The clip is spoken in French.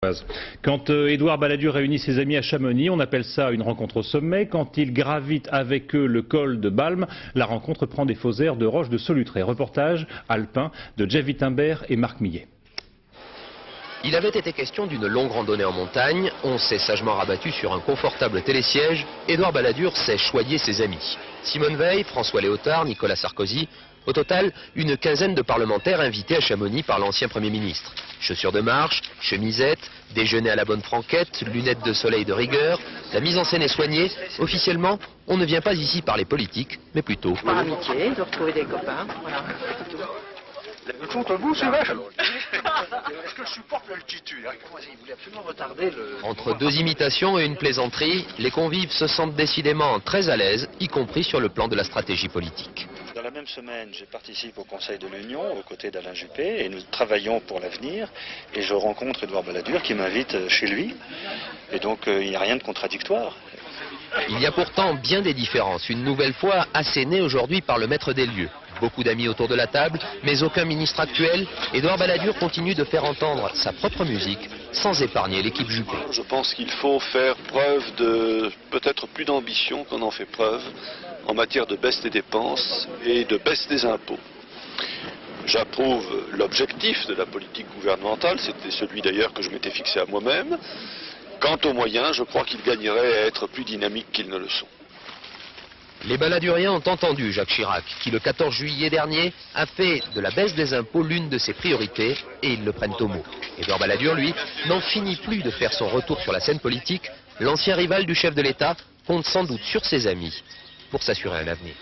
phrase. Quand Édouard Balladur réunit ses amis à Chamonix, on appelle ça une rencontre au sommet. Quand il gravite avec eux le col de Balme, la rencontre prend des faux airs de Roche de Solutré. Reportage alpin de Jeff Wittenberg et Marc Millet. Il avait été question d'une longue randonnée en montagne. On s'est sagement rabattu sur un confortable télésiège. Édouard Balladur s'est choyé ses amis. Simone Veil, François Léotard, Nicolas Sarkozy. Au total, une quinzaine de parlementaires invités à Chamonix par l'ancien Premier ministre. Chaussures de marche, chemisette, déjeuner à la bonne franquette, lunettes de soleil de rigueur. La mise en scène est soignée. Officiellement, on ne vient pas ici parler politique, mais plutôt par amitié, de retrouver des copains. Voilà, c'est tout. Contre vous, c'est vrai. Est-ce que je supporte l'altitude? Il voulait absolument retarder le... Entre deux imitations et une plaisanterie, les convives se sentent décidément très à l'aise, y compris sur le plan de la stratégie politique. Dans la même semaine, je participe au Conseil de l'Union aux côtés d'Alain Juppé et nous travaillons pour l'avenir. Et je rencontre Édouard Balladur qui m'invite chez lui. Et donc il n'y a rien de contradictoire. Il y a pourtant bien des différences, une nouvelle fois assénées aujourd'hui par le maître des lieux. Beaucoup d'amis autour de la table, mais aucun ministre actuel. Édouard Balladur continue de faire entendre sa propre musique sans épargner l'équipe Juppé. Je pense qu'il faut faire preuve de peut-être plus d'ambition qu'on en fait preuve en matière de baisse des dépenses et de baisse des impôts. J'approuve l'objectif de la politique gouvernementale, c'était celui d'ailleurs que je m'étais fixé à moi-même. Quant aux moyens, je crois qu'ils gagneraient à être plus dynamiques qu'ils ne le sont. Les Balladuriens ont entendu Jacques Chirac, qui le 14 juillet dernier a fait de la baisse des impôts l'une de ses priorités, et ils le prennent au mot. Édouard Balladur, lui, n'en finit plus de faire son retour sur la scène politique. L'ancien rival du chef de l'État compte sans doute sur ses amis pour s'assurer un avenir.